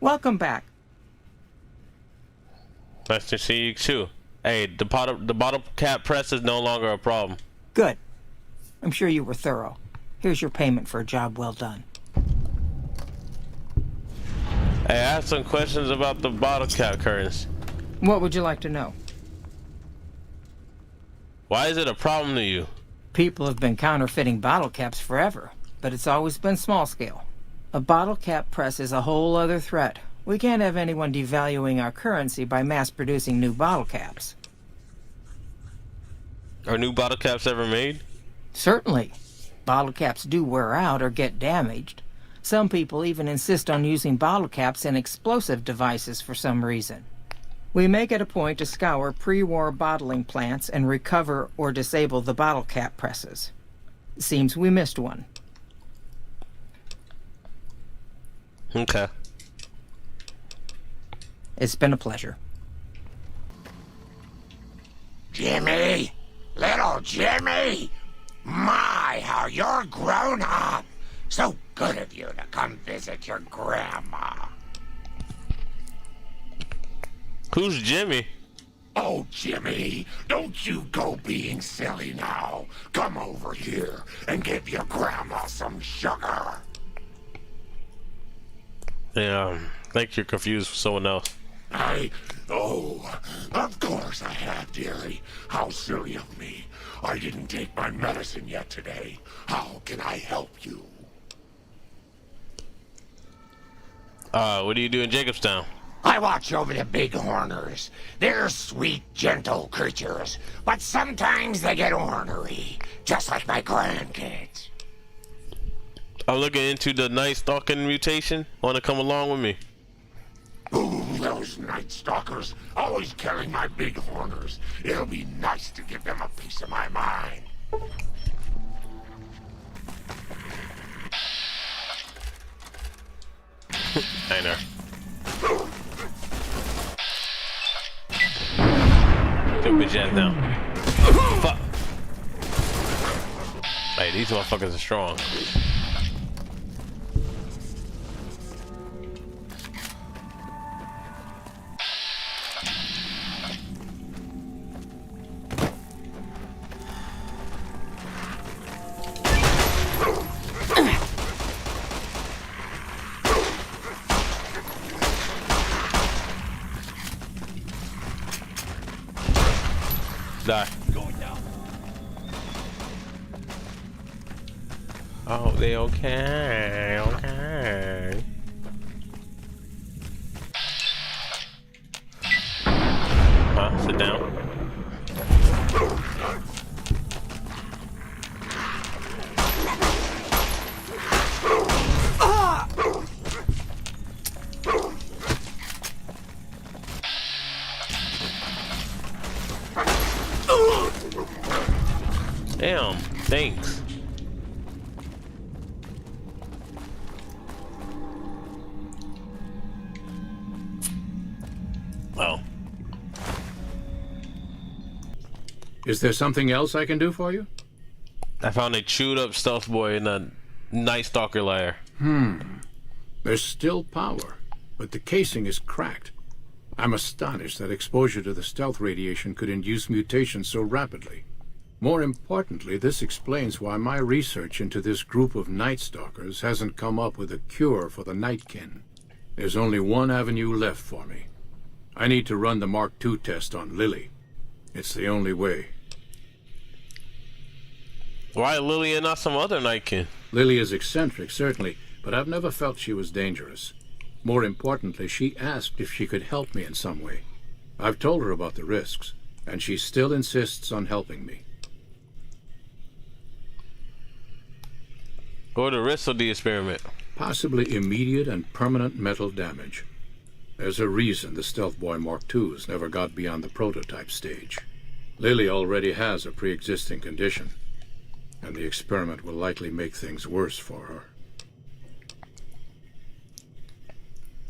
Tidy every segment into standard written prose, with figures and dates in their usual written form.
Welcome back. Nice to see you too. Hey, the bottle cap press is no longer a problem. Good. I'm sure you were thorough. Here's your payment for a job well done. Hey, I have some questions about the bottle cap curtains. What would you like to know? Why is it a problem to you? People have been counterfeiting bottle caps forever, but it's always been small scale. A bottle cap press is a whole other threat. We can't have anyone devaluing our currency by mass-producing new bottle caps. Are new bottle caps ever made? Certainly. Bottle caps do wear out or get damaged. Some people even insist on using bottle caps in explosive devices for some reason. We make it a point to scour pre-war bottling plants and recover or disable the bottle cap presses. Seems we missed one. Okay. It's been a pleasure. Jimmy! Little Jimmy! My, how you're grown up! So good of you to come visit your grandma. Who's Jimmy? Oh, Jimmy, don't you go being silly now. Come over here and give your grandma some sugar. Yeah, I think you're confused with someone else. Oh, of course I have, dearie. How silly of me. I didn't take my medicine yet today. How can I help you? What do you do in Jacobstown? I watch over the bighorners. They're sweet, gentle creatures, but sometimes they get ornery, just like my grandkids. I'm looking into the Night Stalking mutation. Want to come along with me? Ooh, those night stalkers, always killing my bighorners. It'll be nice to give them a piece of my mind. I know. Good bitch ass now. Fuck. Hey, these motherfuckers are strong. Die. Oh, they okay. Okay. Sit down. Damn, thanks. Well. Is there something else I can do for you? I found a chewed up stealth boy in a Night Stalker lair. There's still power, but the casing is cracked. I'm astonished that exposure to the stealth radiation could induce mutations so rapidly. More importantly, this explains why my research into this group of Night Stalkers hasn't come up with a cure for the Nightkin. There's only one avenue left for me. I need to run the Mark II test on Lily. It's the only way. Why Lily and not some other Nightkin? Lily is eccentric, certainly, but I've never felt she was dangerous. More importantly, she asked if she could help me in some way. I've told her about the risks, and she still insists on helping me. What are the risks of the experiment? Possibly immediate and permanent mental damage. There's a reason the Stealth Boy Mark IIs never got beyond the prototype stage. Lily already has a pre-existing condition, and the experiment will likely make things worse for her.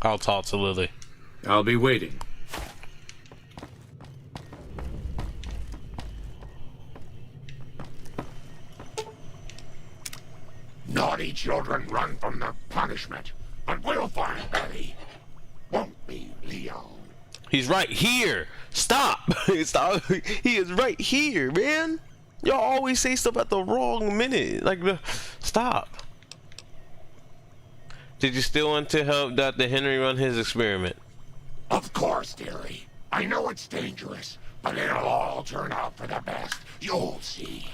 I'll talk to Lily. I'll be waiting. Naughty children run from their punishment, but we'll find Betty. me, Leo. He's right here. Stop. Stop. He is right here, man. Y'all always say stuff at the wrong minute. Like, stop. Did you still want to help Dr. Henry run his experiment? Of course, dearie. I know it's dangerous, but it'll all turn out for the best. You'll see.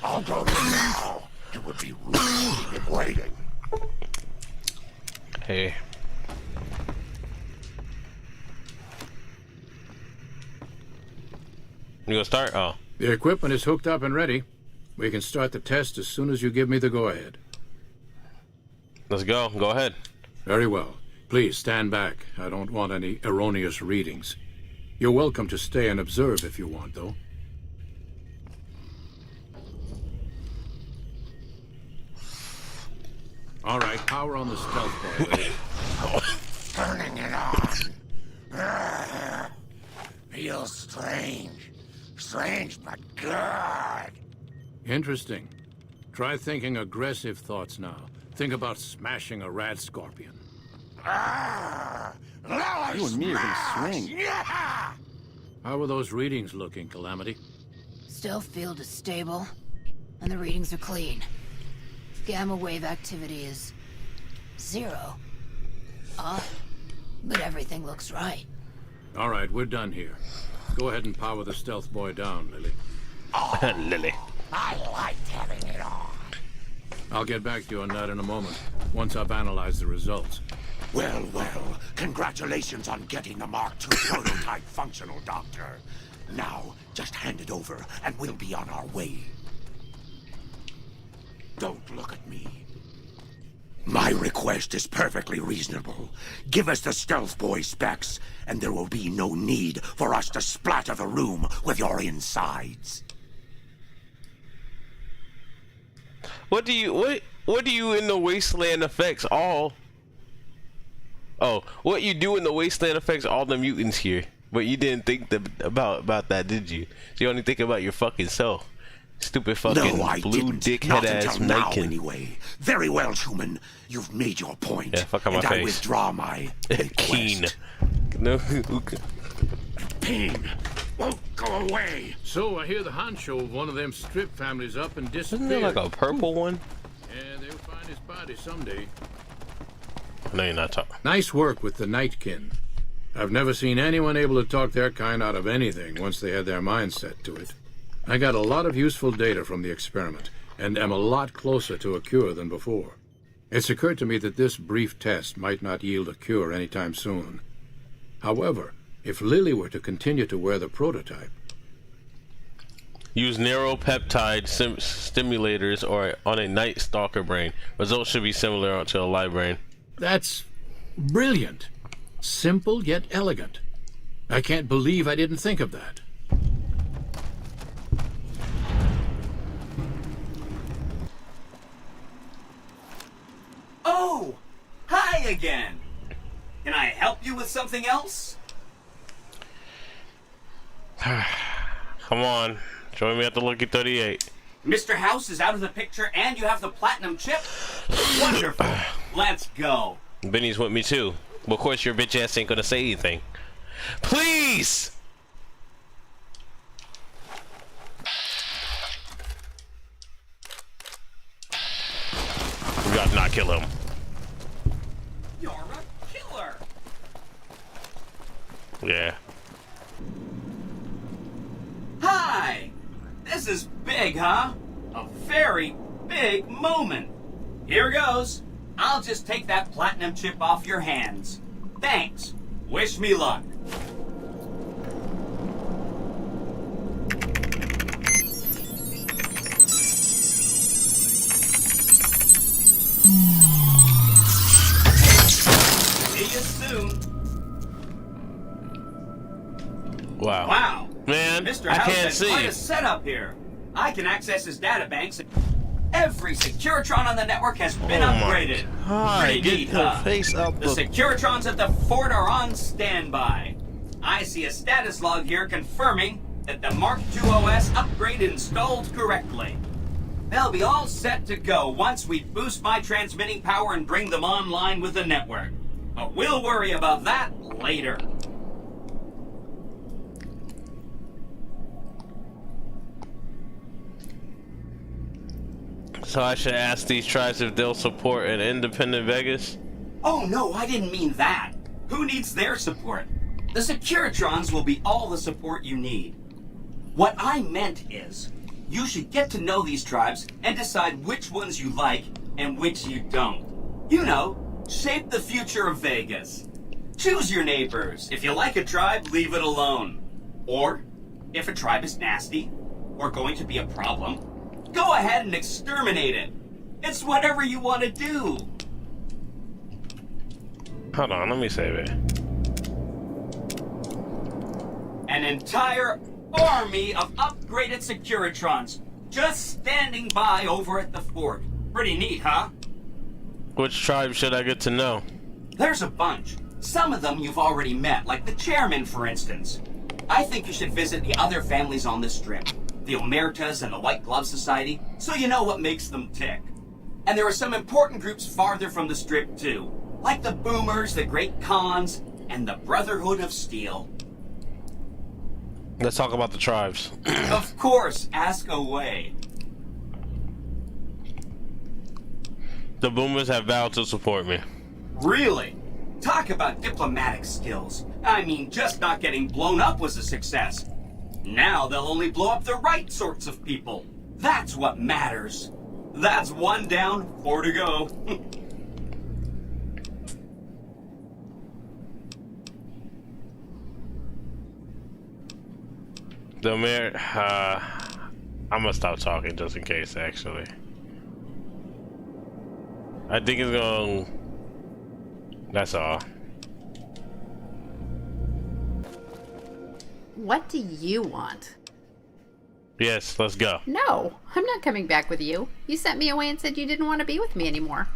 I'll go to now. It would be rude to keep him waiting. Hey. You gonna start? Oh. The equipment is hooked up and ready. We can start the test as soon as you give me the go-ahead. Let's go. Go ahead. Very well. Please stand back. I don't want any erroneous readings. You're welcome to stay and observe if you want, though. All right, power on the stealth bar, lady. Turning it on. Feels strange. Strange, but good. Interesting. Try thinking aggressive thoughts now. Think about smashing a rad scorpion. You and me are gonna swing. Yeah! How are those readings looking, Calamity? Stealth field is stable, and the readings are clean. Gamma wave activity is 0. Odd, but everything looks right. All right, we're done here. Go ahead and power the stealth boy down, Lily. Lily. I liked having it on. I'll get back to you on that in a moment, once I've analyzed the results. Well, well, congratulations on getting the Mark II prototype functional, Doctor. Now, just hand it over, and we'll be on our way. Don't look at me. My request is perfectly reasonable. Give us the stealth boy specs, and there will be no need for us to splatter the room with your insides. What do you in the wasteland affects all? Oh, what you do in the wasteland affects all the mutants here. But you didn't think about that, did you? You only think about your fucking self. Stupid fucking No, I blue didn't. dickhead Not ass until now, Nike. anyway. Very well, Schumann. You've made your point. Yeah, fuck on my and I face. withdraw my Keen. request. No. Pain won't go away. So, I hear the honcho of one of them strip families up and disappeared. Isn't there like a purple one? Yeah, they'll find his body someday. No, you're not talking. Nice work with the Nightkin. I've never seen anyone able to talk their kind out of anything once they had their mind set to it. I got a lot of useful data from the experiment, and am a lot closer to a cure than before. It's occurred to me that this brief test might not yield a cure anytime soon. However, if Lily were to continue to wear the prototype... Use neuropeptide stimulators or on a Night Stalker brain. Results should be similar to a live brain. That's brilliant. Simple yet elegant. I can't believe I didn't think of that. Oh! Hi again! Can I help you with something else? Come on. Join me at the Lucky 38. Mr. House is out of the picture and you have the platinum chip? Wonderful. Let's go. Benny's with me too. But of course your bitch ass ain't gonna say anything. Please! We gotta not kill him. You're a killer. Yeah. Hi! This is big, huh? A very big moment. Here goes. I'll just take that platinum chip off your hands. Thanks. Wish me luck. See you soon. Wow. Wow. Man, Mr. I House can't has quite a see. setup here. I can access his databanks. Every Securitron on the network has been Oh my upgraded. God, Pretty get neat, the huh? face out The the... Securitrons at the fort are on standby. I see a status log here confirming that the Mark II OS upgrade installed correctly. They'll be all set to go once we boost my transmitting power and bring them online with the network. But we'll worry about that later. So I should ask these tribes if they'll support an independent Vegas? Oh no, I didn't mean that. Who needs their support? The Securitrons will be all the support you need. What I meant is, you should get to know these tribes and decide which ones you like and which you don't. You know, shape the future of Vegas. Choose your neighbors. If you like a tribe, leave it alone. Or, if a tribe is nasty, or going to be a problem, go ahead and exterminate it. It's whatever you want to do. Hold on, let me save it. An entire army of upgraded Securitrons just standing by over at the fort. Pretty neat, huh? Which tribe should I get to know? There's a bunch. Some of them you've already met, like the chairman, for instance. I think you should visit the other families on this strip, the Omertas and the White Glove Society, so you know what makes them tick. And there are some important groups farther from the strip, too, like the Boomers, the Great Khans, and the Brotherhood of Steel. Let's talk about the tribes. Of course, ask away. The Boomers have vowed to support me. Really? Talk about diplomatic skills. I mean, just not getting blown up was a success. Now they'll only blow up the right sorts of people. That's what matters. That's 1 down, 4 to go. The mayor, I'm gonna stop talking just in case, actually. I think it's gonna, that's all. What do you want? Yes, let's go. No, I'm not coming back with you. You sent me away and said you didn't want to be with me anymore.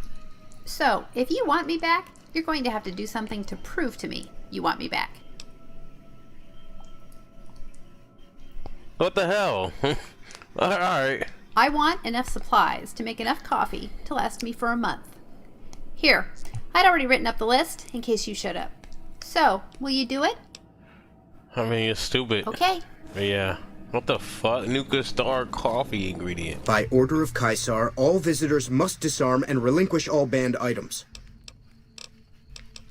So, if you want me back, you're going to have to do something to prove to me you want me back. What the hell? Alright. I want enough supplies to make enough coffee to last me for a month. Here, I'd already written up the list in case you showed up. So, will you do it? I mean, you're stupid. Okay. Yeah. What the fuck? Nuka Star coffee ingredient. By order of Caesar, all visitors must disarm and relinquish all banned items.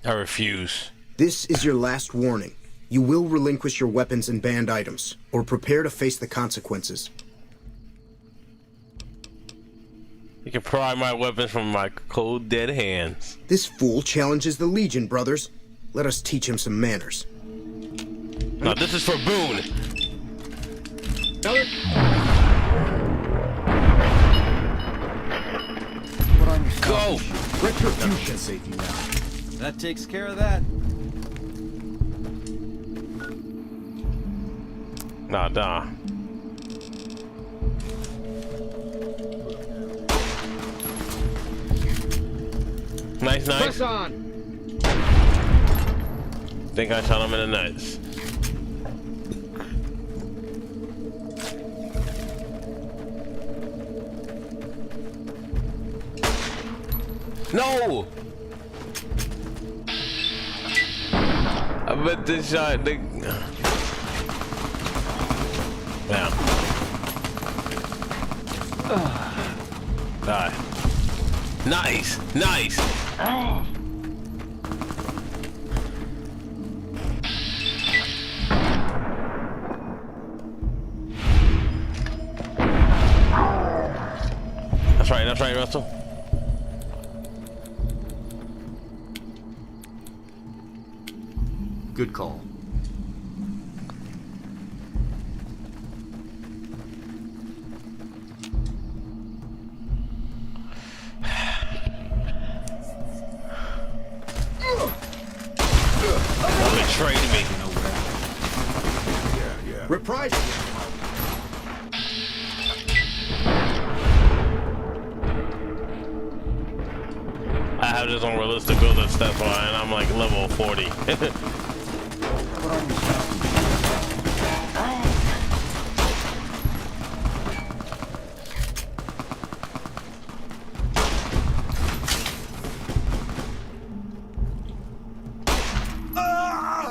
I refuse. This is your last warning. You will relinquish your weapons and banned items, or prepare to face the consequences. You can pry my weapons from my cold, dead hands. This fool challenges the Legion, brothers. Let us teach him some manners. Now this is for Boone. Go! Retribution save you now. That takes care of that. Nah. Nice. Press on. Think I shot him in the nuts. No! I bet this shot. Yeah. Die. Nice. That's right, Russell. Good call. Betrayed me. Reprisal! I have this unrealistic build at step on, and I'm like level 40.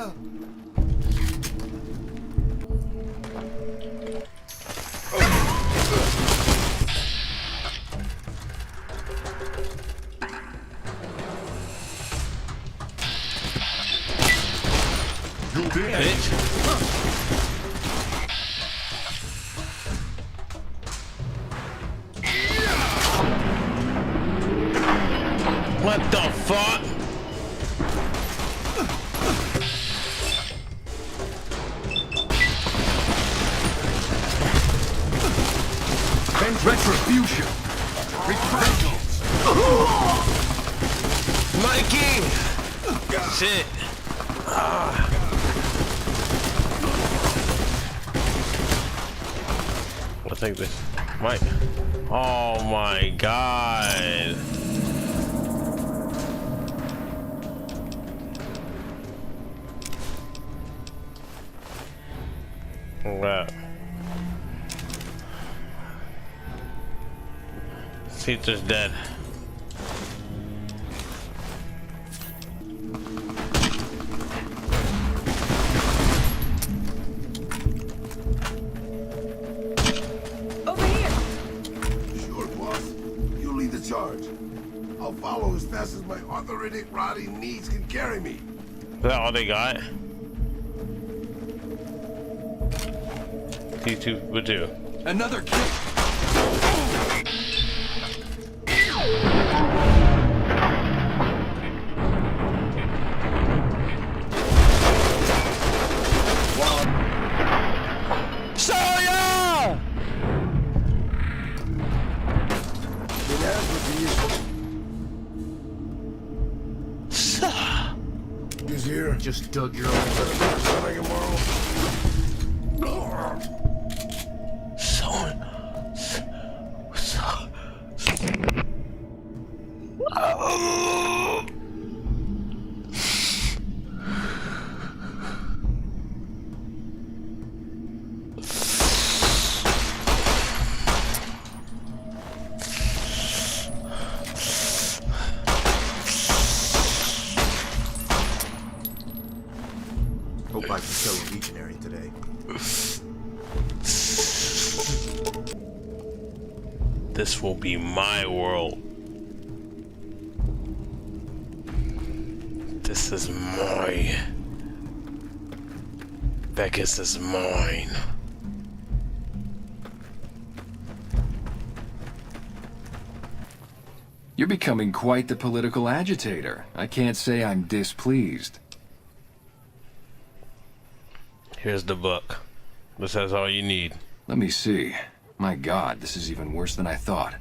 You bitch. What the fuck? Retribution. Mikey! Shit. I'll take this. Mike. Oh my god. Wow. Caesar's dead. Over here. Sure, boss. You lead the charge. I'll follow as fast as my arthritic, rotting knees can carry me. Is that all they got? T2 would do. Another kick. Sonia! He's here. Just dug your own. Hope I can kill a legionary today. This will be my world. This is mine. Vegas is mine. You're becoming quite the political agitator. I can't say I'm displeased. Here's the book. This has all you need. Let me see. My God, this is even worse than I thought.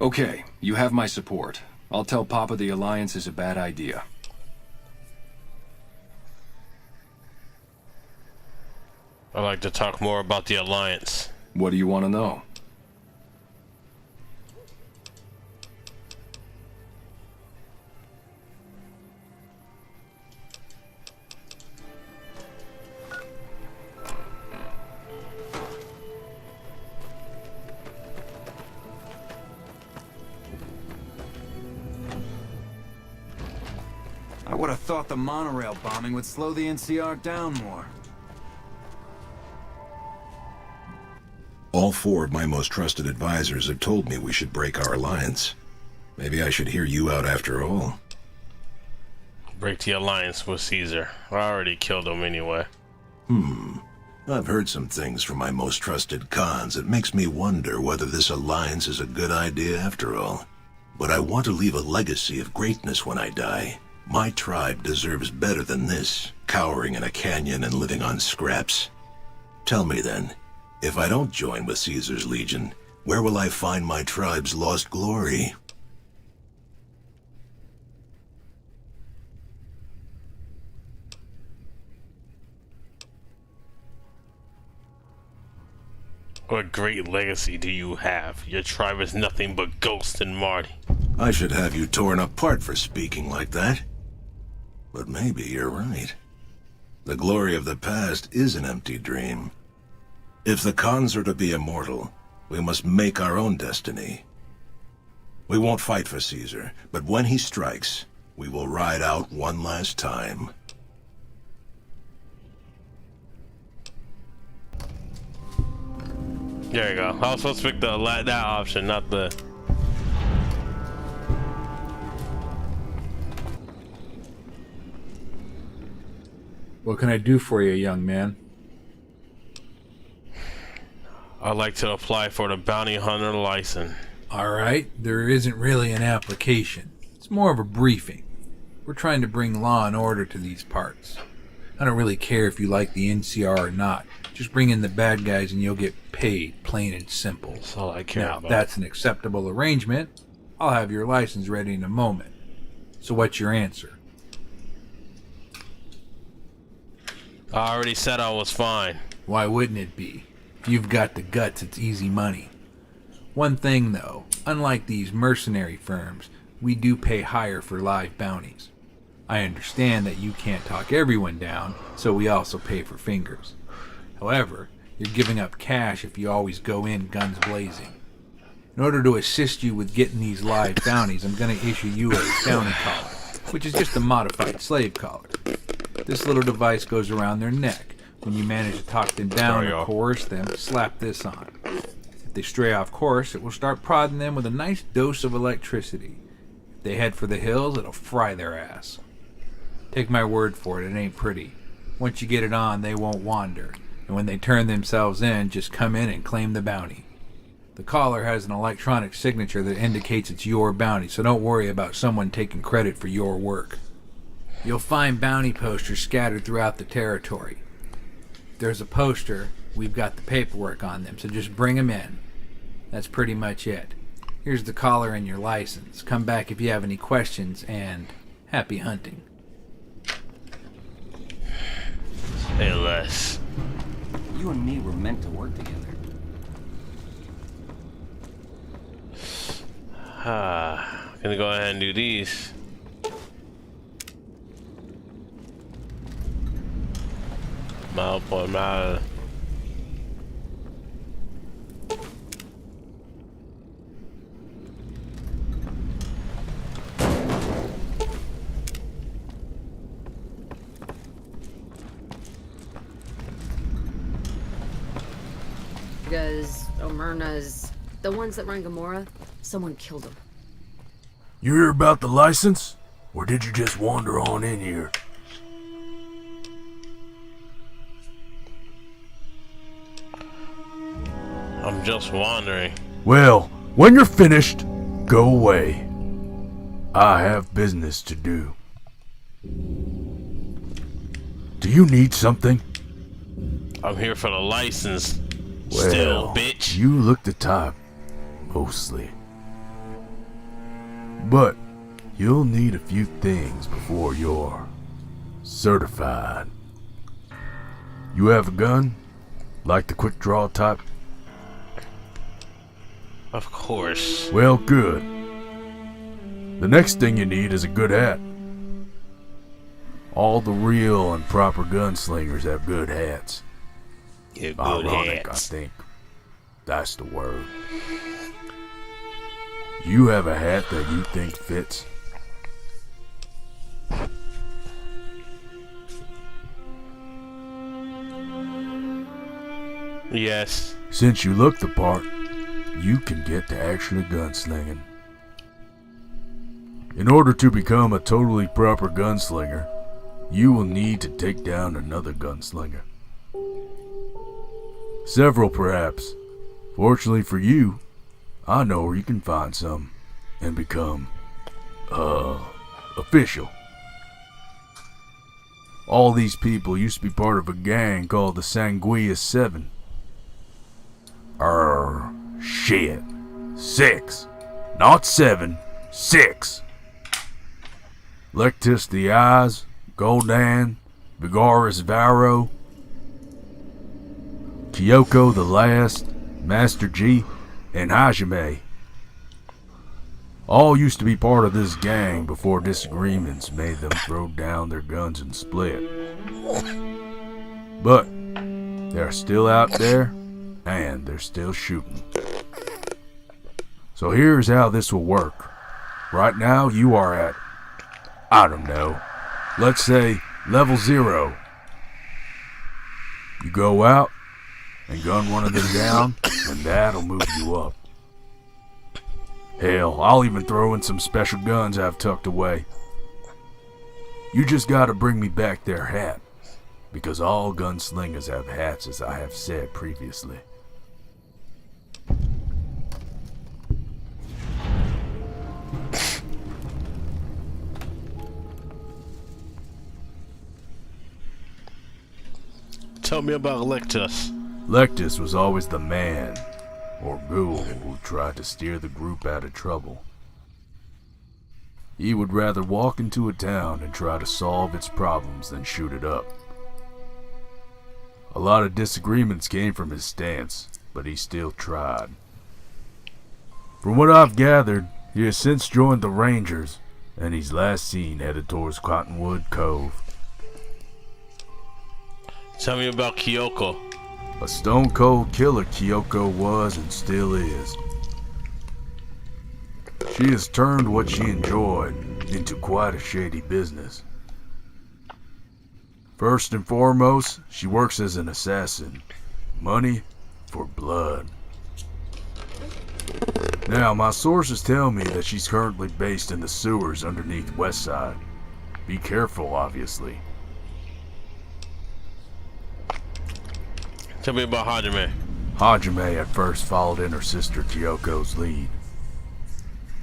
Okay, you have my support. I'll tell Papa the Alliance is a bad idea. I'd like to talk more about the Alliance. What do you want to know? I would have thought the monorail bombing would slow the NCR down more. All four of my most trusted advisors have told me we should break our alliance. Maybe I should hear you out after all. Break the alliance with Caesar. I already killed him anyway. I've heard some things from my most trusted cons that makes me wonder whether this alliance is a good idea after all. But I want to leave a legacy of greatness when I die. My tribe deserves better than this, cowering in a canyon and living on scraps. Tell me then, if I don't join with Caesar's Legion, where will I find my tribe's lost glory? What great legacy do you have? Your tribe is nothing but Ghost and Marty. I should have you torn apart for speaking like that. But maybe you're right. The glory of the past is an empty dream. If the cons are to be immortal, we must make our own destiny. We won't fight for Caesar, but when he strikes, we will ride out one last time. There you go. I was supposed to pick that option, not the... What can I do for you, young man? I'd like to apply for the bounty hunter license. Alright, there isn't really an application. It's more of a briefing. We're trying to bring law and order to these parts. I don't really care if you like the NCR or not. Just bring in the bad guys and you'll get paid, plain and simple. That's all I care now, about. If that's an acceptable arrangement, I'll have your license ready in a moment. So what's your answer? I already said I was fine. Why wouldn't it be? If you've got the guts, it's easy money. One thing though, unlike these mercenary firms, we do pay higher for live bounties. I understand that you can't talk everyone down, so we also pay for fingers. However, you're giving up cash if you always go in guns blazing. In order to assist you with getting these live bounties, I'm going to issue you a bounty collar, which is just a modified slave collar. This little device goes around their neck. When you manage to talk them down or coerce them, slap this on. If they stray off course, it will start prodding them with a nice dose of electricity. If they head for the hills, it'll fry their ass. Take my word for it, it ain't pretty. Once you get it on, they won't wander. And when they turn themselves in, just come in and claim the bounty. The collar has an electronic signature that indicates it's your bounty, so don't worry about someone taking credit for your work. You'll find bounty posters scattered throughout the territory. If there's a poster, we've got the paperwork on them, so just bring them in. That's pretty much it. Here's the collar and your license. Come back if you have any questions, and happy hunting. Hey, Les. You and me were meant to work together. Gonna go ahead and do these. Mile por mile. Omerna's, the ones that run Gamora, someone killed them. You hear about the license? Or did you just wander on in here? I'm just wandering. Well, when you're finished, go away. I have business to do. Do you need something? I'm here for the license. Well, Still, bitch. You look the type, mostly. But you'll need a few things before you're certified. You have a gun? Like the quick draw type? Of course. Well, good. The next thing you need is a good hat. All the real and proper gunslingers have good hats. Yeah, good Ironic, hats. I think. That's the word. You have a hat that you think fits? Yes. Since you look the part, you can get to actually gunslinging. In order to become a totally proper gunslinger, you will need to take down another gunslinger. Several, perhaps. Fortunately for you, I know where you can find some and become, official. All these people used to be part of a gang called the Sanguia 7. Shit. 6. Not 7. 6. Lectus the Eyes, Goldan, Vigaris Varro, Kyoko the Last, Master G, and Hajime. All used to be part of this gang before disagreements made them throw down their guns and split. But they're still out there, and they're still shooting. So here's how this will work. Right now you are at, I don't know, let's say level 0. You go out and gun one of them down, and that'll move you up. Hell, I'll even throw in some special guns I've tucked away. You just gotta bring me back their hat, because all gunslingers have hats, as I have said previously. Tell me about Lectus. Lectus was always the man, or ghoul, who tried to steer the group out of trouble. He would rather walk into a town and try to solve its problems than shoot it up. A lot of disagreements came from his stance, but he still tried. From what I've gathered, he has since joined the Rangers, and he's last seen headed towards Cottonwood Cove. Tell me about Kyoko. A stone-cold killer Kyoko was and still is. She has turned what she enjoyed into quite a shady business. First and foremost, she works as an assassin. Money for blood. Now, my sources tell me that she's currently based in the sewers underneath Westside. Be careful, obviously. Tell me about Hajime. Hajime at first followed in her sister Kyoko's lead.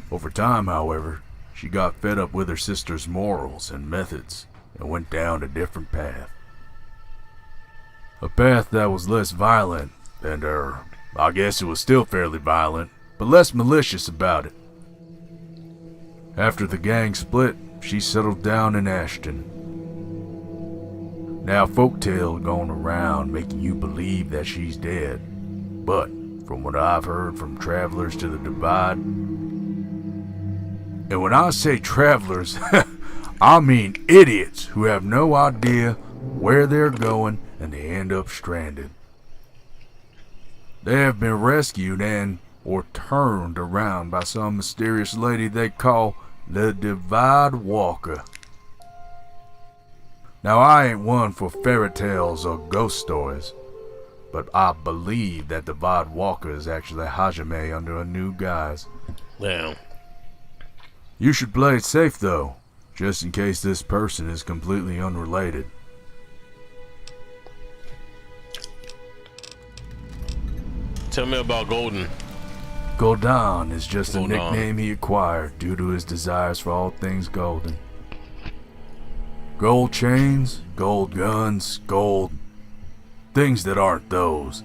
Over time, however, she got fed up with her sister's morals and methods and went down a different path. A path that was less violent and, I guess it was still fairly violent, but less malicious about it. After the gang split, she settled down in Ashton. Now folktale going around making you believe that she's dead, but from what I've heard from travelers to the Divide, and when I say travelers, I mean idiots who have no idea where they're going and they end up stranded. They have been rescued and or turned around by some mysterious lady they call the Divide Walker. Now, I ain't one for fairy tales or ghost stories, but I believe that Divide Walker is actually Hajime under a new guise. Well, you should play it safe, though, just in case this person is completely unrelated. Tell me about Golden. Goldan is just Goldan. a nickname he acquired due to his desires for all things golden. Gold chains, gold guns, gold... things that aren't those.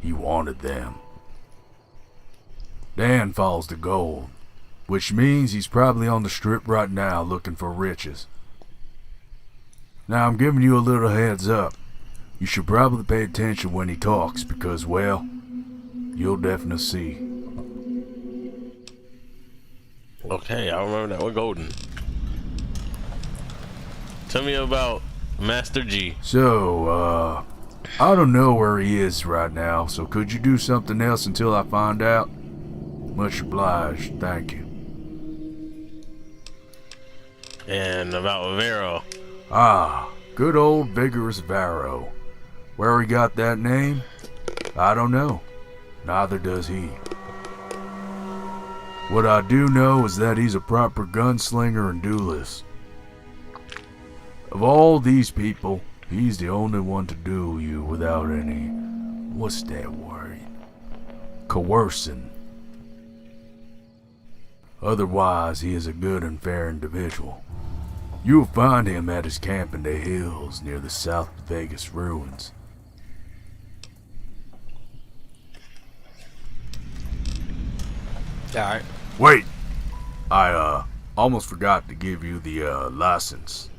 He wanted them. Dan follows the gold, which means he's probably on the strip right now looking for riches. Now I'm giving you a little heads up. You should probably pay attention when he talks because, well, you'll definitely see. Okay, I remember that. We're Golden. Tell me about Master G. So, I don't know where he is right now, so could you do something else until I find out? Much obliged, thank you. And about Vero. Ah, good old vigorous Varro. Where he got that name? I don't know. Neither does he. What I do know is that he's a proper gunslinger and duelist. Of all these people, he's the only one to duel you without any, what's that word? Coercing. Otherwise, he is a good and fair individual. You will find him at his camp in the hills near the South Vegas ruins. Alright. Wait! I, almost forgot to give you the, license.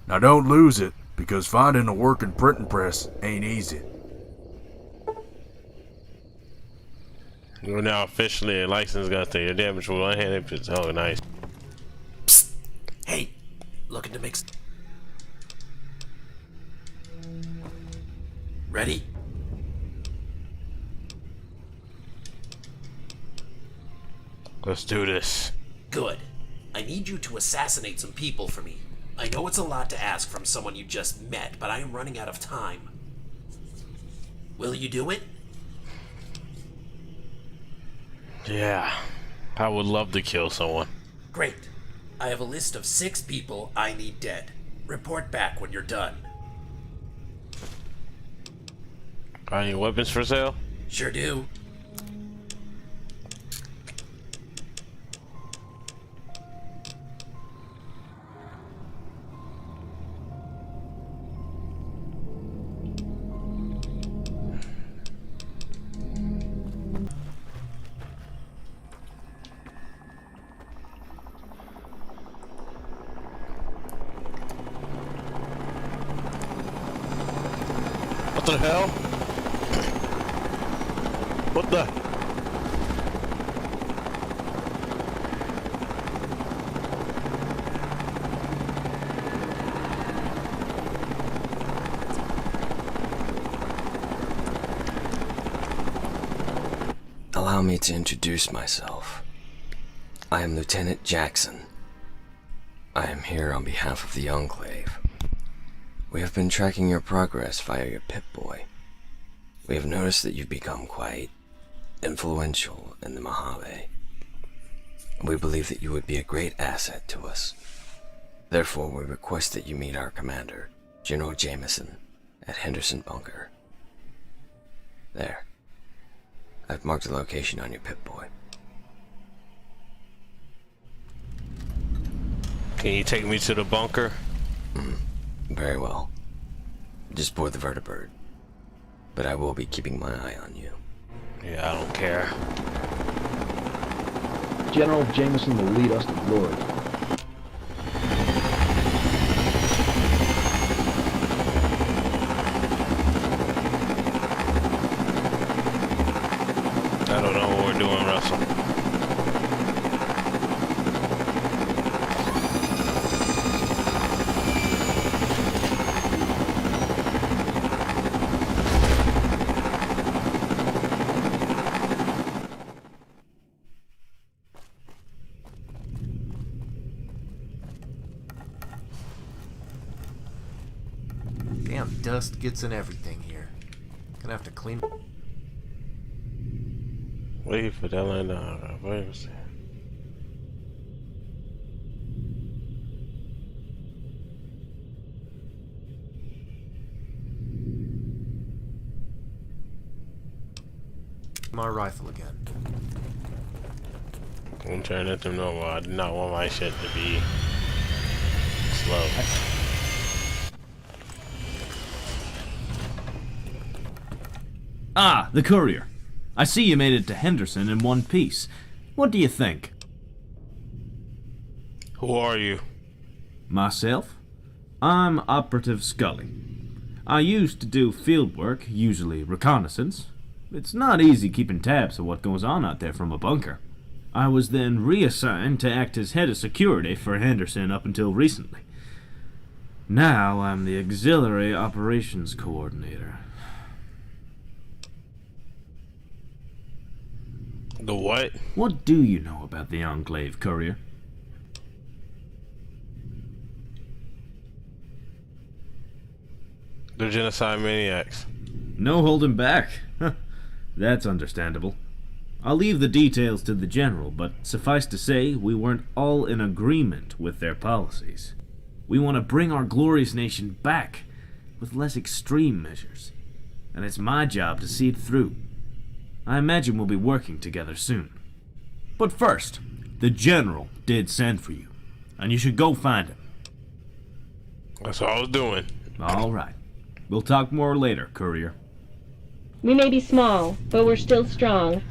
Now don't lose it, because finding a working printing press ain't easy. You're now officially a licensed gunster. Your damage will one-handed pistol. Oh, nice. Psst. Hey, looking to mix. Ready? Let's do this. Good. I need you to assassinate some people for me. I know it's a lot to ask from someone you just met, but I am running out of time. Will you do it? Yeah, I would love to kill someone. Great. I have a list of 6 people I need dead. Report back when you're done. Got any weapons for sale? Sure do. What the hell? What the? Allow me to introduce myself. I am Lieutenant Jackson. I am here on behalf of the Enclave. We have been tracking your progress via your Pip-Boy. We have noticed that you've become quite influential in the Mojave. We believe that you would be a great asset to us. Therefore, we request that you meet our commander, General Jameson, at Henderson Bunker. There. I've marked the location on your Pip-Boy. Can you take me to the bunker? Very well. Just board the vertibird. But I will be keeping my eye on you. Yeah, I don't care. General Jameson will lead us to glory. I don't know what we're doing, Russell. Damn dust gets in everything here. Gonna have to clean. Wait for that line down. Wait a second. My rifle again. I'm trying to let them know I do not want my shit to be slow. Ah, the courier. I see you made it to Henderson in one piece. What do you think? Who are you? Myself? I'm Operative Scully. I used to do field work, usually reconnaissance. It's not easy keeping tabs of what goes on out there from a bunker. I was then reassigned to act as head of security for Henderson up until recently. Now I'm the Auxiliary Operations Coordinator. The what? What do you know about the Enclave, courier? They're genocide maniacs. No holding back. That's understandable. I'll leave the details to the general, but suffice to say, we weren't all in agreement with their policies. We want to bring our glorious nation back with less extreme measures, and it's my job to see it through. I imagine we'll be working together soon. But first, the general did send for you, and you should go find him. That's what I was doing. All right. We'll talk more later, courier. We may be small, but we're still strong.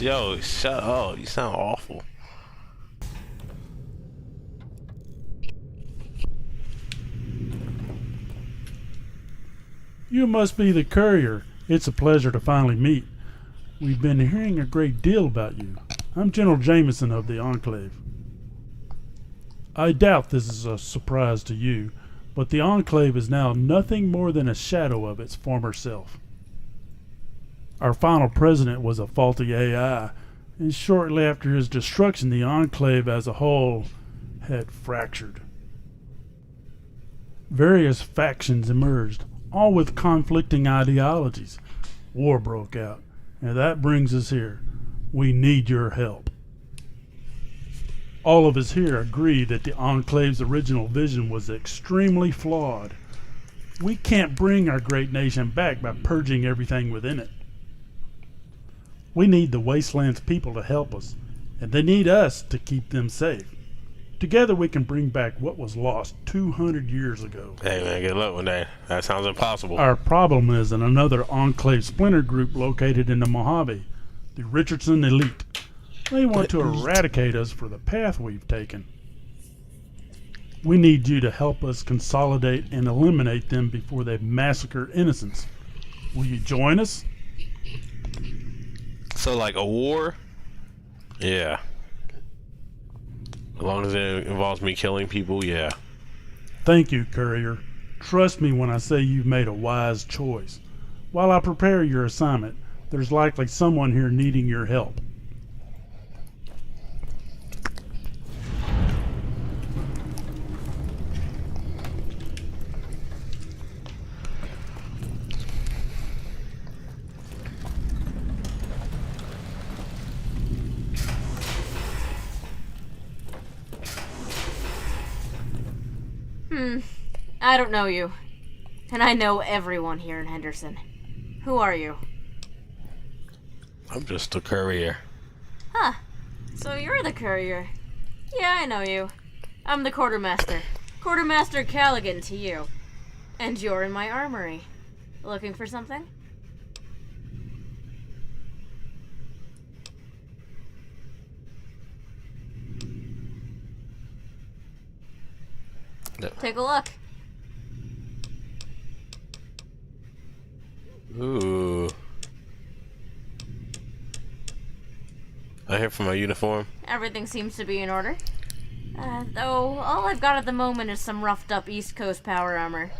Yo, shut up. You sound awful. You must be the courier. It's a pleasure to finally meet. We've been hearing a great deal about you. I'm General Jameson of the Enclave. I doubt this is a surprise to you, but the Enclave is now nothing more than a shadow of its former self. Our final president was a faulty AI, and shortly after his destruction, the Enclave as a whole had fractured. Various factions emerged, all with conflicting ideologies. war broke out. And that brings us here. We need your help. All of us here agree that the Enclave's original vision was extremely flawed. We can't bring our great nation back by purging everything within it. We need the Wasteland's people to help us, and they need us to keep them safe. Together we can bring back what was lost 200 years ago. Hey man, good luck with that. That sounds impossible. Our problem is in another Enclave splinter group located in the Mojave, the Richardson Elite. They want to eradicate us for the path we've taken. We need you to help us consolidate and eliminate them before they massacre innocents. Will you join us? So like a war? Yeah. As long as it involves me killing people, yeah. Thank you, Courier. Trust me when I say you've made a wise choice. While I prepare your assignment, there's likely someone here needing your help. I don't know you. And I know everyone here in Henderson. Who are you? I'm just a courier. Huh. So you're the courier. Yeah, I know you. I'm the quartermaster. Quartermaster Callaghan to you. And you're in my armory. Looking for something? No. Take a look. Ooh. I hear from my uniform. Everything seems to be in order. Though all I've got at the moment is some roughed up East Coast power armor.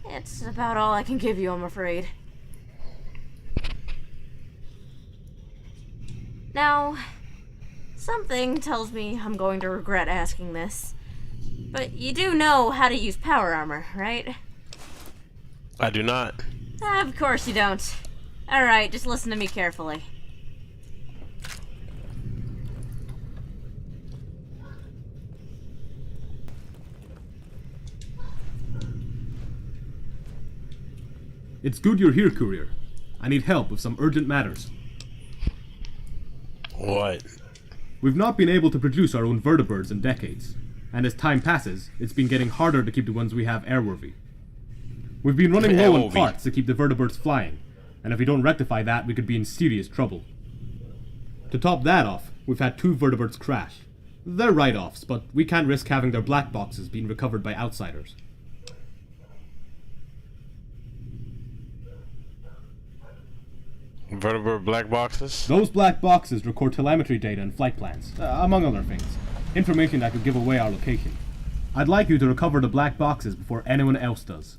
It's about all I can give you, I'm afraid. Now, something tells me I'm going to regret asking this. But you do know how to use power armor, right? I do not. Of course you don't. Alright, just listen to me carefully. It's good you're here, Courier. I need help with some urgent matters. What? We've not been able to produce our own vertibirds in decades, and as time passes, it's been getting harder to keep the ones we have airworthy. We've been running low on parts to keep the vertibirds flying, and if we don't rectify that, we could be in serious trouble. To top that off, we've had 2 vertibirds crash. They're write-offs, but we can't risk having their black boxes being recovered by outsiders. Vertibird black boxes? Those black boxes record telemetry data and flight plans, among other things. Information that could give away our location. I'd like you to recover the black boxes before anyone else does.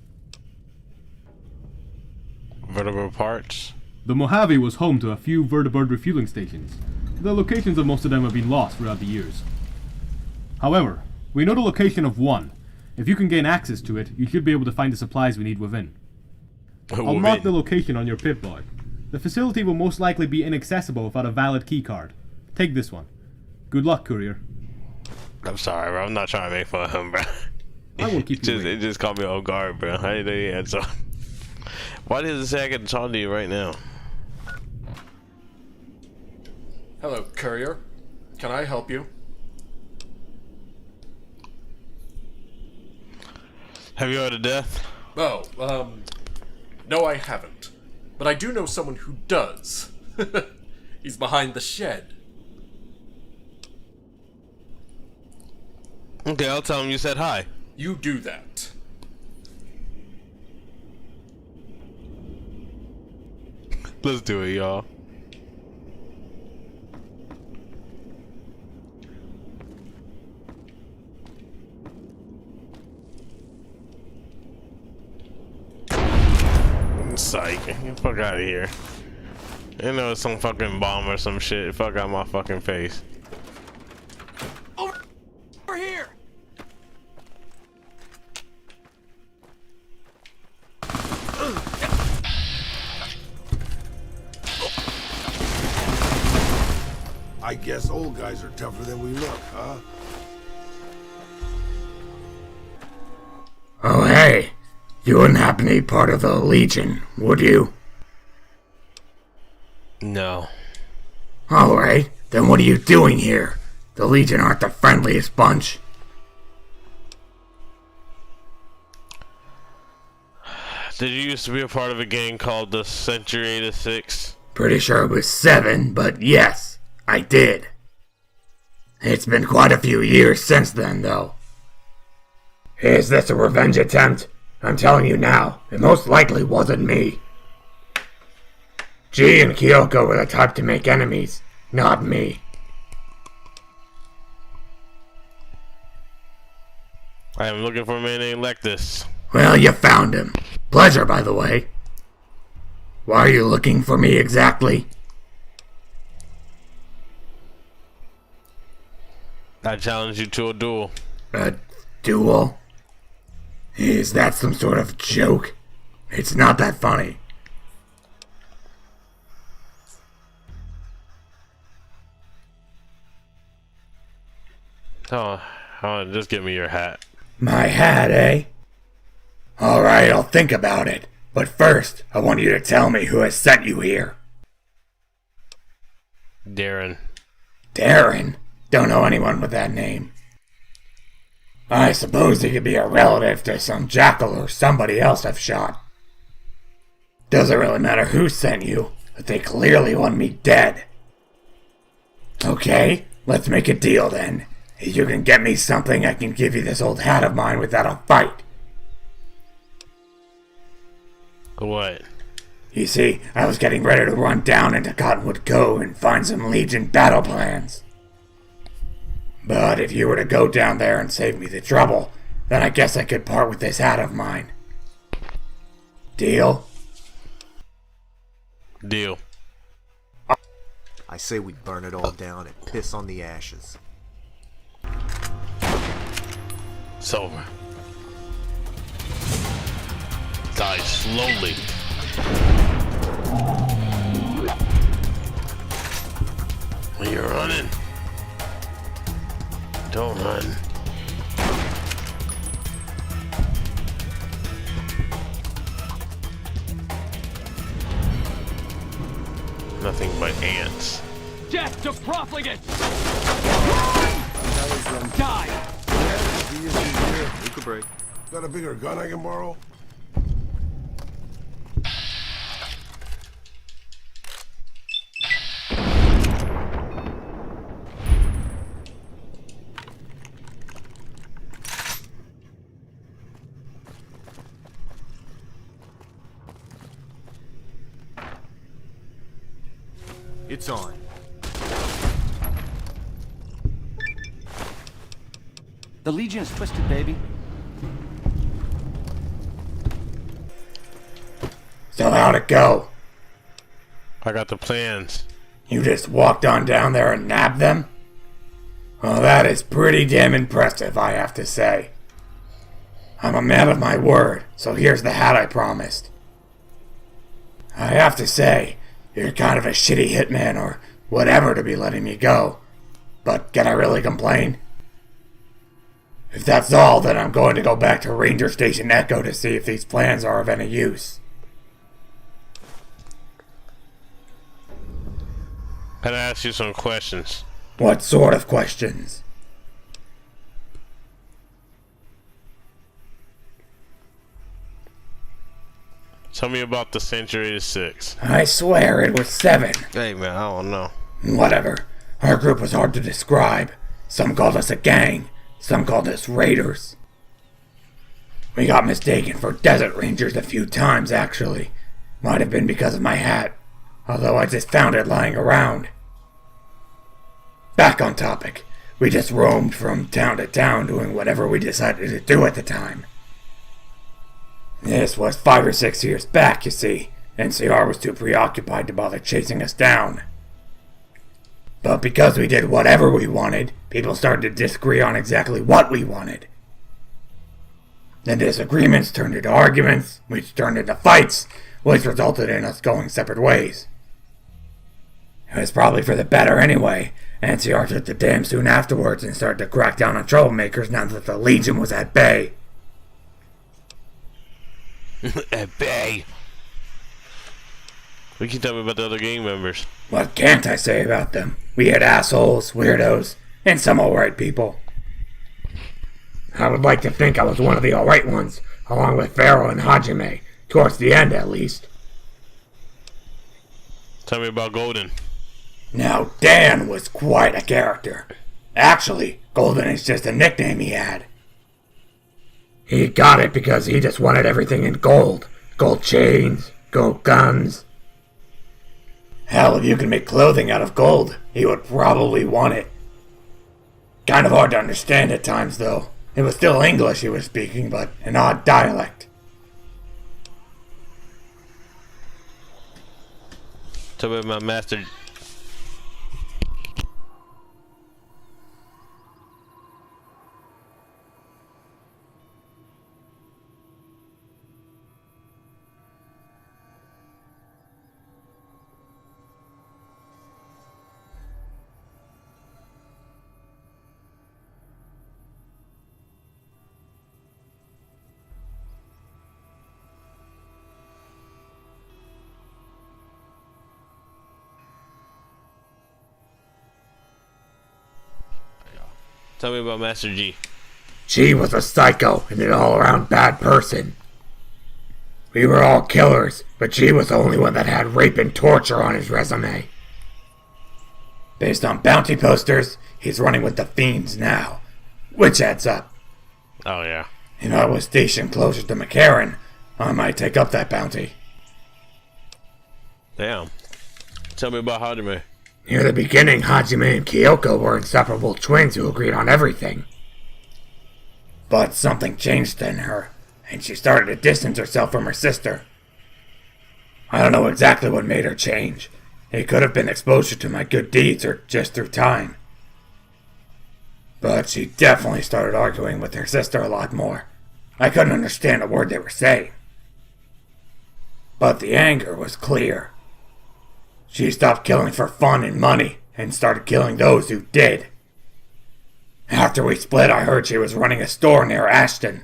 Vertibird parts? The Mojave was home to a few vertibird refueling stations. The locations of most of them have been lost throughout the years. However, we know the location of one. If you can gain access to it, you should be able to find the supplies we need within. I'll mark the location on your pip-boy. The facility will most likely be inaccessible without a valid keycard. Take this one. Good luck, Courier. I'm sorry, bro. I'm not trying to make fun of him, bro. I won't keep you It just caught me off guard, bro. I didn't know you had some. Why does it say I can talk to you right now? Hello, Courier. Can I help you? Have you heard of death? Oh, no I haven't. But I do know someone who does. He's behind the shed. Okay, I'll tell him you said hi. You do that. Let's do it, y'all. Psych. Get the fuck out of here. You know it's some fucking bomb or some shit. Fuck out my fucking face. Over here! I guess old guys are tougher than we look, huh? Oh, hey. You wouldn't happen to be part of the Legion, would you? No. Alright, then what are you doing here? The Legion aren't the friendliest bunch. Did you used to be a part of a gang called the Century 86? Pretty sure it was 7, but yes, I did. It's been quite a few years since then, though. Is this a revenge attempt? I'm telling you now, it most likely wasn't me. G and Kyoko were the type to make enemies, not me. I am looking for a man named Lectus. Well, you found him. Pleasure, by the way. Why are you looking for me exactly? I challenge you to a duel. A duel? Is that some sort of joke? It's not that funny. Just give me your hat. My hat, eh? Alright, I'll think about it. But first, I want you to tell me who has sent you here. Darren. Darren? Don't know anyone with that name. I suppose he could be a relative to some jackal or somebody else I've shot. Doesn't really matter who sent you, but they clearly want me dead. Okay, let's make a deal then. If you can get me something, I can give you this old hat of mine without a fight. What? You see, I was getting ready to run down into Cottonwood Cove and find some Legion battle plans. But if you were to go down there and save me the trouble, then I guess I could part with this hat of mine. Deal? Deal. I say we burn it all down and piss on the ashes. It's over. Die slowly. When you're running, don't run. Nothing but ants. Death to profligate! Die! Take a break. Got a bigger gun I can borrow? It's on. The Legion's twisted, baby. So how'd it go? I got the plans. You just walked on down there and nabbed them? Well, that is pretty damn impressive, I have to say. I'm a man of my word, so here's the hat I promised. I have to say, you're kind of a shitty hitman or whatever to be letting me go. But can I really complain? If that's all, then I'm going to go back to Ranger Station Echo to see if these plans are of any use. Can I ask you some questions? What sort of questions? Tell me about the Century 6. I swear it was 7. Hey man, I don't know. Whatever. Our group was hard to describe. Some called us a gang. Some called us raiders. We got mistaken for desert rangers a few times, actually. Might have been because of my hat. Although I just found it lying around. Back on topic. We just roamed from town to town doing whatever we decided to do at the time. This was 5 or 6 years back, you see. NCR was too preoccupied to bother chasing us down. But because we did whatever we wanted, people started to disagree on exactly what we wanted. Then disagreements turned into arguments, which turned into fights, which resulted in us going separate ways. It was probably for the better anyway. NCR took the dam soon afterwards and started to crack down on troublemakers now that the Legion was at bay. At bay. What can you tell me about the other gang members? What can't I say about them? We had assholes, weirdos, and some alright people. I would like to think I was one of the alright ones, along with Pharaoh and Hajime, towards the end at least. Tell me about Golden. Now, Dan was quite a character. Actually, Golden is just a nickname he had. He got it because he just wanted everything in gold. Gold chains, gold guns. Hell, if you can make clothing out of gold, he would probably want it. Kind of hard to understand at times, though. It was still English he was speaking, but an odd dialect. Tell me about Master... Tell me about Master G. G was a psycho and an all-around bad person. We were all killers, but G was the only one that had rape and torture on his resume. Based on bounty posters, he's running with the Fiends now, which adds up. Oh, yeah. If I was stationed closer to McCarran, I might take up that bounty. Damn. Tell me about Hajime. Near the beginning, Hajime and Kyoko were inseparable twins who agreed on everything. But something changed in her, and she started to distance herself from her sister. I don't know exactly what made her change. It could have been exposure to my good deeds or just through time. But she definitely started arguing with her sister a lot more. I couldn't understand a word they were saying. But the anger was clear. She stopped killing for fun and money and started killing those who did. After we split, I heard she was running a store near Ashton.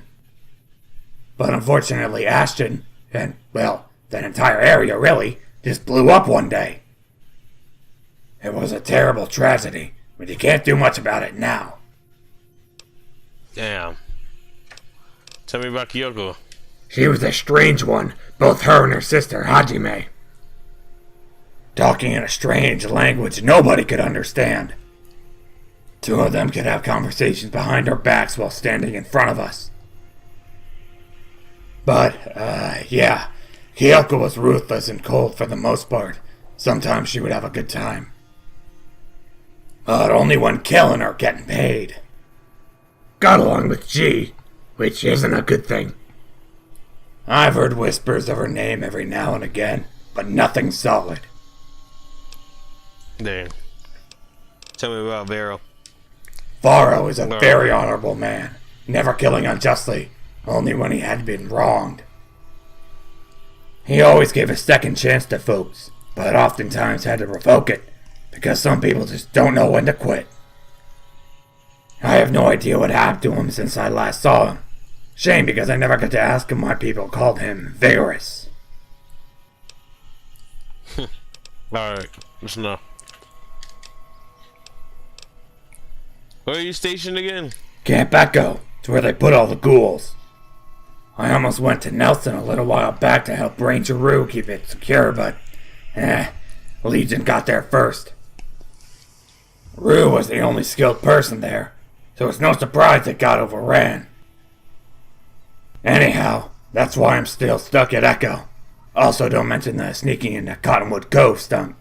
But unfortunately, Ashton, and, well, that entire area really, just blew up one day. It was a terrible tragedy, but you can't do much about it now. Damn. Tell me about Kyoko. She was a strange one, both her and her sister, Hajime. Talking in a strange language nobody could understand. Two of them could have conversations behind our backs while standing in front of us. But, yeah, Kyoko was ruthless and cold for the most part. Sometimes she would have a good time. But only when killing or getting paid. Got along with G, which isn't a good thing. I've heard whispers of her name every now and again, but nothing solid. Damn. Tell me about Vero. Varro is a very honorable man, never killing unjustly, only when he had been wronged. He always gave a second chance to folks, but oftentimes had to revoke it, because some people just don't know when to quit. I have no idea what happened to him since I last saw him. Shame, because I never got to ask him why people called him Varus. Alright, let's know. Where are you stationed again? Camp Echo. It's where they put all the ghouls. I almost went to Nelson a little while back to help Ranger Rue keep it secure, but Legion got there first. Rue was the only skilled person there, so it's no surprise it got overran. Anyhow, that's why I'm still stuck at Echo. Also, don't mention the sneaking into Cottonwood Cove stunt.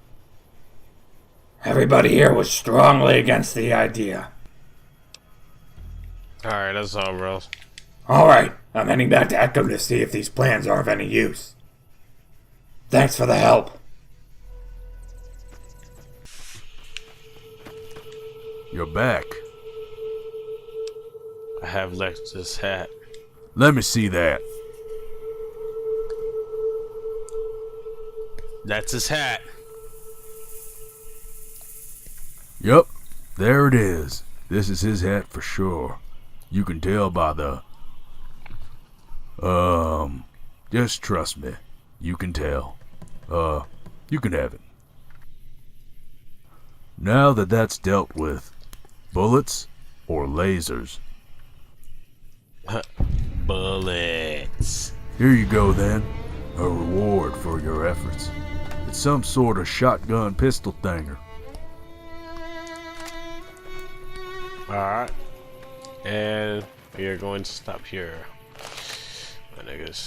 Everybody here was strongly against the idea. Alright, that's all, bro. Alright, I'm heading back to Echo to see if these plans are of any use. Thanks for the help. You're back. I have Lex's hat. Let me see that. That's his hat. Yup, there it is. This is his hat for sure. You can tell by the... just trust me. You can tell. You can have it. Now that that's dealt with, bullets or lasers? Bullets. Here you go then. A reward for your efforts. It's some sort of shotgun pistol thinger. Alright. And we are going to stop here. My niggas.